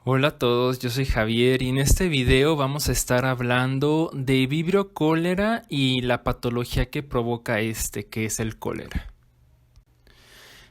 Hola a todos, yo soy Javier y en este video vamos a estar hablando de Vibrio cólera y la patología que provoca que es el cólera.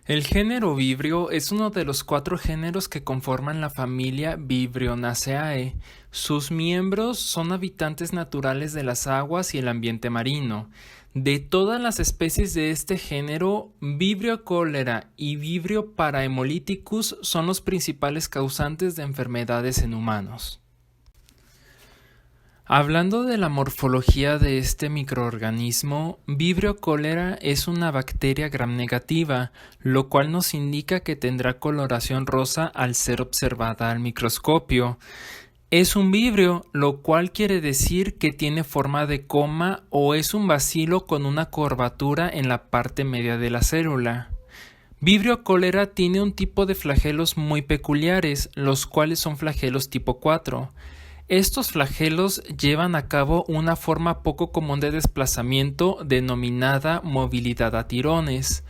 El género Vibrio es uno de los 4 géneros que conforman la familia Vibrionaceae. Sus miembros son habitantes naturales de las aguas y el ambiente marino. De todas las especies de este género, Vibrio cólera y Vibrio parahemolyticus son los principales causantes de enfermedades en humanos. Hablando de la morfología de este microorganismo, Vibrio cólera es una bacteria gram negativa, lo cual nos indica que tendrá coloración rosa al ser observada al microscopio. Es un vibrio, lo cual quiere decir que tiene forma de coma o es un bacilo con una curvatura en la parte media de la célula. Vibrio cólera tiene un tipo de flagelos muy peculiares, los cuales son flagelos tipo 4. Estos flagelos llevan a cabo una forma poco común de desplazamiento denominada movilidad a tirones.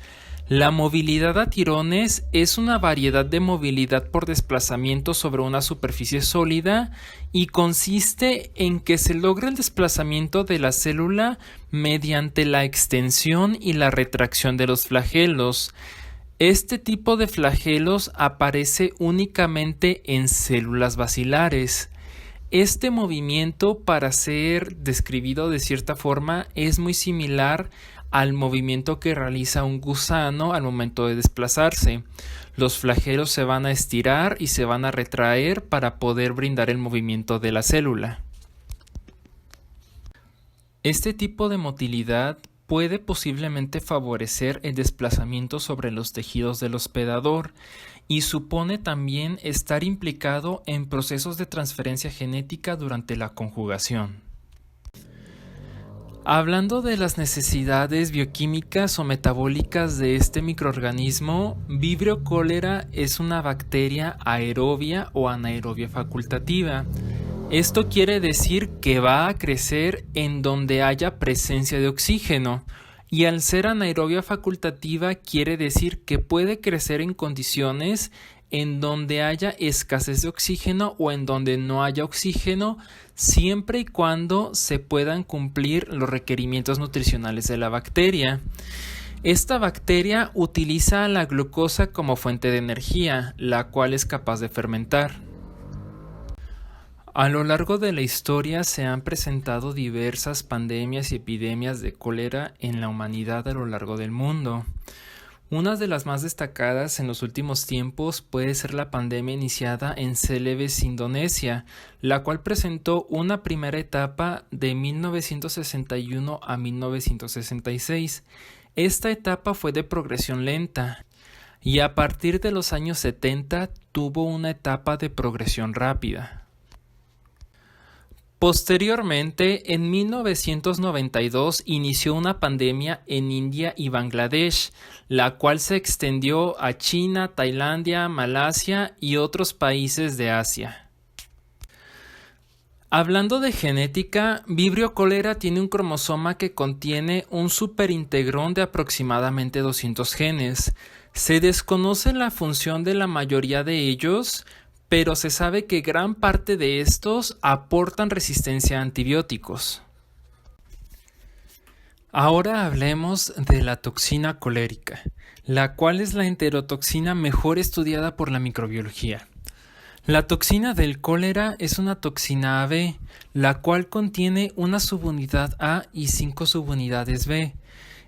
La movilidad a tirones es una variedad de movilidad por desplazamiento sobre una superficie sólida y consiste en que se logra el desplazamiento de la célula mediante la extensión y la retracción de los flagelos. Este tipo de flagelos aparece únicamente en células bacilares. Este movimiento, para ser describido de cierta forma, es muy similar al movimiento que realiza un gusano al momento de desplazarse. Los flagelos se van a estirar y se van a retraer para poder brindar el movimiento de la célula. Este tipo de motilidad puede posiblemente favorecer el desplazamiento sobre los tejidos del hospedador y supone también estar implicado en procesos de transferencia genética durante la conjugación. Hablando de las necesidades bioquímicas o metabólicas de este microorganismo, Vibrio cólera es una bacteria aerobia o anaerobia facultativa. Esto quiere decir que va a crecer en donde haya presencia de oxígeno, y al ser anaerobia facultativa quiere decir que puede crecer en condiciones en donde haya escasez de oxígeno o en donde no haya oxígeno, siempre y cuando se puedan cumplir los requerimientos nutricionales de la bacteria. Esta bacteria utiliza la glucosa como fuente de energía, la cual es capaz de fermentar. A lo largo de la historia se han presentado diversas pandemias y epidemias de cólera en la humanidad a lo largo del mundo. Una de las más destacadas en los últimos tiempos puede ser la pandemia iniciada en Celebes, Indonesia, la cual presentó una primera etapa de 1961 a 1966. Esta etapa fue de progresión lenta y a partir de los años 70 tuvo una etapa de progresión rápida. Posteriormente, en 1992 inició una pandemia en India y Bangladesh, la cual se extendió a China, Tailandia, Malasia y otros países de Asia. Hablando de genética, Vibrio cólera tiene un cromosoma que contiene un superintegrón de aproximadamente 200 genes. Se desconoce la función de la mayoría de ellos, pero se sabe que gran parte de estos aportan resistencia a antibióticos. Ahora hablemos de la toxina colérica, la cual es la enterotoxina mejor estudiada por la microbiología. La toxina del cólera es una toxina AB, la cual contiene una subunidad A y 5 subunidades B.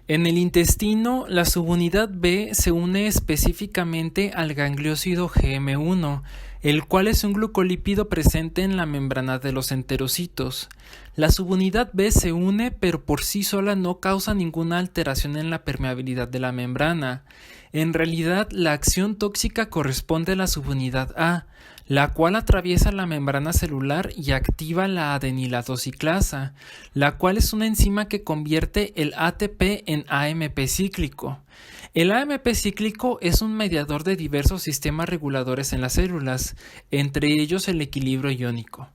En el intestino, la subunidad B se une específicamente al gangliósido GM1, el cual es un glucolípido presente en la membrana de los enterocitos. La subunidad B se une, pero por sí sola no causa ninguna alteración en la permeabilidad de la membrana. En realidad, la acción tóxica corresponde a la subunidad A, la cual atraviesa la membrana celular y activa la adenilato ciclasa, la cual es una enzima que convierte el ATP en AMP cíclico. El AMP cíclico es un mediador de diversos sistemas reguladores en las células, entre ellos el equilibrio iónico.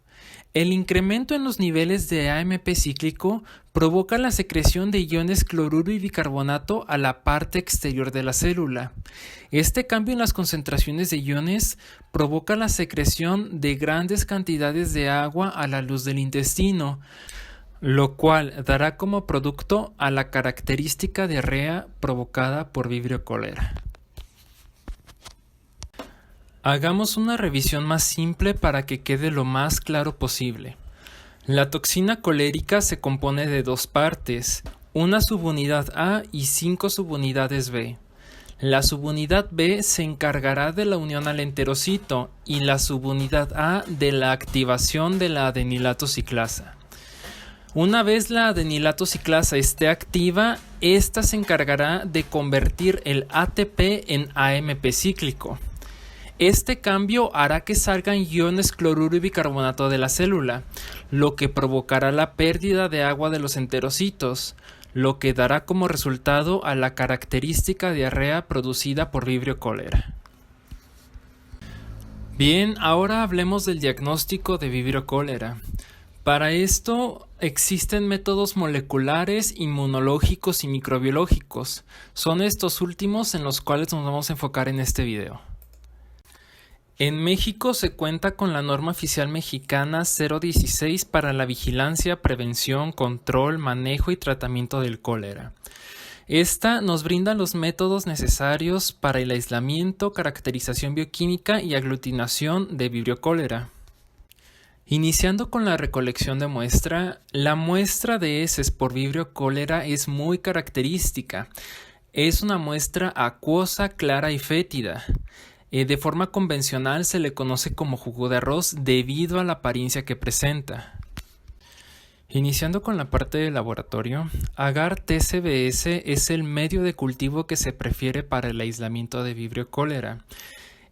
El incremento en los niveles de AMP cíclico provoca la secreción de iones cloruro y bicarbonato a la parte exterior de la célula. Este cambio en las concentraciones de iones provoca la secreción de grandes cantidades de agua a la luz del intestino, lo cual dará como producto a la característica diarrea provocada por Vibrio cholera. Hagamos una revisión más simple para que quede lo más claro posible. La toxina colérica se compone de dos partes, una subunidad A y 5 subunidades B. La subunidad B se encargará de la unión al enterocito y la subunidad A de la activación de la adenilato ciclasa. Una vez la adenilato ciclasa esté activa, esta se encargará de convertir el ATP en AMP cíclico. Este cambio hará que salgan iones cloruro y bicarbonato de la célula, lo que provocará la pérdida de agua de los enterocitos, lo que dará como resultado a la característica diarrea producida por Vibrio cholera. Bien, ahora hablemos del diagnóstico de Vibrio cholera. Para esto existen métodos moleculares, inmunológicos y microbiológicos. Son estos últimos en los cuales nos vamos a enfocar en este video. En México se cuenta con la norma oficial mexicana 016 para la vigilancia, prevención, control, manejo y tratamiento del cólera. Esta nos brinda los métodos necesarios para el aislamiento, caracterización bioquímica y aglutinación de Vibrio cholera. Iniciando con la recolección de muestra, la muestra de heces por Vibrio cholera es muy característica. Es una muestra acuosa, clara y fétida. De forma convencional se le conoce como jugo de arroz debido a la apariencia que presenta. Iniciando con la parte del laboratorio, agar-TCBS es el medio de cultivo que se prefiere para el aislamiento de Vibrio cholera.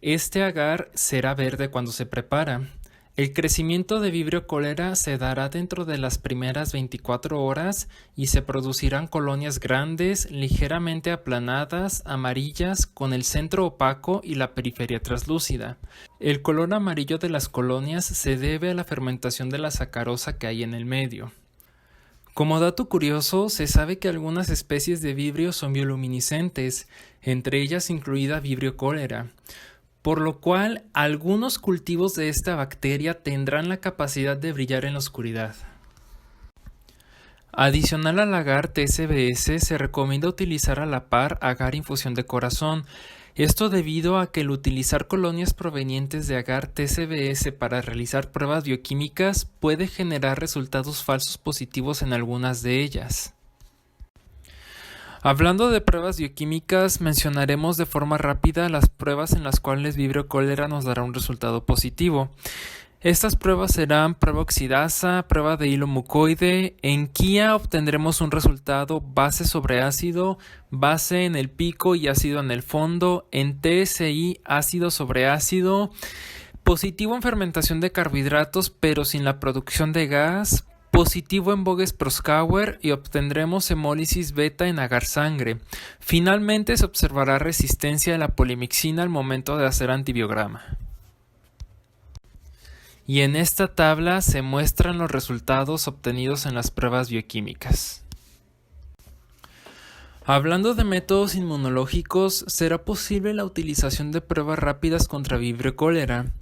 Este agar será verde cuando se prepara. El crecimiento de Vibrio cholera se dará dentro de las primeras 24 horas y se producirán colonias grandes, ligeramente aplanadas, amarillas, con el centro opaco y la periferia translúcida. El color amarillo de las colonias se debe a la fermentación de la sacarosa que hay en el medio. Como dato curioso, se sabe que algunas especies de vibrio son bioluminiscentes, entre ellas incluida Vibrio cholera. Por lo cual, algunos cultivos de esta bacteria tendrán la capacidad de brillar en la oscuridad. Adicional al agar-TCBS, se recomienda utilizar a la par agar infusión de corazón. Esto debido a que el utilizar colonias provenientes de agar-TCBS para realizar pruebas bioquímicas puede generar resultados falsos positivos en algunas de ellas. Hablando de pruebas bioquímicas, mencionaremos de forma rápida las pruebas en las cuales Vibrio cholera nos dará un resultado positivo. Estas pruebas serán prueba oxidasa, prueba de hilo mucoide. En KIA obtendremos un resultado base sobre ácido, base en el pico y ácido en el fondo. En TSI, ácido sobre ácido. Positivo en fermentación de carbohidratos pero sin la producción de gas. Positivo en Voges-Proskauer y obtendremos hemólisis beta en agar sangre. Finalmente se observará resistencia a la polimixina al momento de hacer antibiograma. Y en esta tabla se muestran los resultados obtenidos en las pruebas bioquímicas. Hablando de métodos inmunológicos, será posible la utilización de pruebas rápidas contra Vibrio cholera.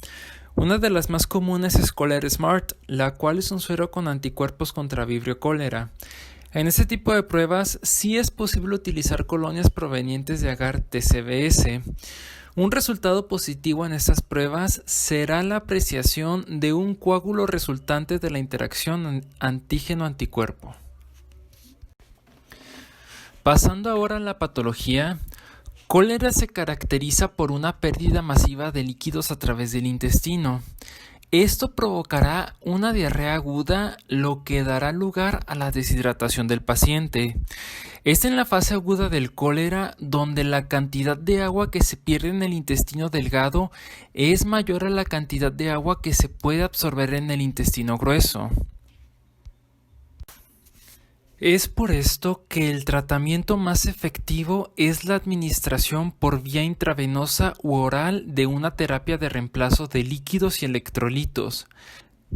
Una de las más comunes es Cholera Smart, la cual es un suero con anticuerpos contra Vibrio cholera. En este tipo de pruebas sí es posible utilizar colonias provenientes de agar-TCBS. Un resultado positivo en estas pruebas será la apreciación de un coágulo resultante de la interacción antígeno-anticuerpo. Pasando ahora a la patología, cólera se caracteriza por una pérdida masiva de líquidos a través del intestino. Esto provocará una diarrea aguda, lo que dará lugar a la deshidratación del paciente. Es en la fase aguda del cólera donde la cantidad de agua que se pierde en el intestino delgado es mayor a la cantidad de agua que se puede absorber en el intestino grueso. Es por esto que el tratamiento más efectivo es la administración por vía intravenosa u oral de una terapia de reemplazo de líquidos y electrolitos.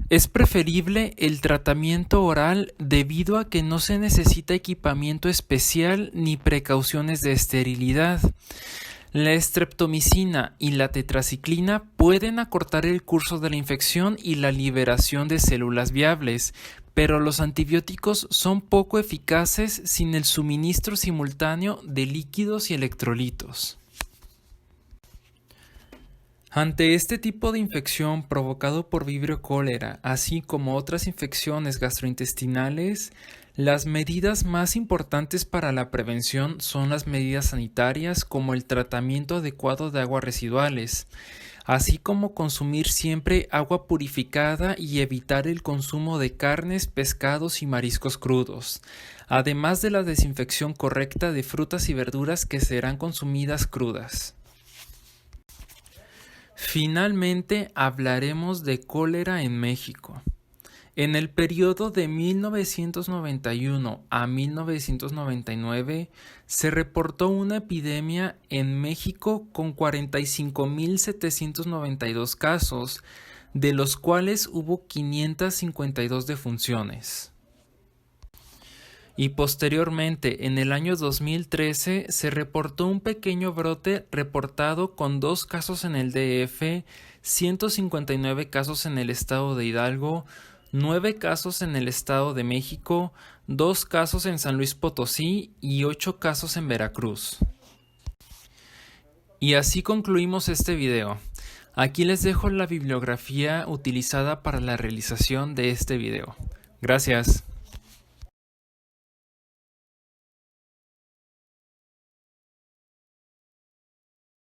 Es preferible el tratamiento oral debido a que no se necesita equipamiento especial ni precauciones de esterilidad. La streptomicina y la tetraciclina pueden acortar el curso de la infección y la liberación de células viables, pero los antibióticos son poco eficaces sin el suministro simultáneo de líquidos y electrolitos. Ante este tipo de infección provocado por Vibrio cólera, así como otras infecciones gastrointestinales, las medidas más importantes para la prevención son las medidas sanitarias como el tratamiento adecuado de aguas residuales, así como consumir siempre agua purificada y evitar el consumo de carnes, pescados y mariscos crudos, además de la desinfección correcta de frutas y verduras que serán consumidas crudas. Finalmente hablaremos de cólera en México. En el periodo de 1991 a 1999 se reportó una epidemia en México con 45.792 casos, de los cuales hubo 552 defunciones. Y posteriormente, en el año 2013, se reportó un pequeño brote reportado con 2 casos en el DF, 159 casos en el estado de Hidalgo, 9 casos en el estado de México, 2 casos en San Luis Potosí y 8 casos en Veracruz. Y así concluimos este video. Aquí les dejo la bibliografía utilizada para la realización de este video. Gracias.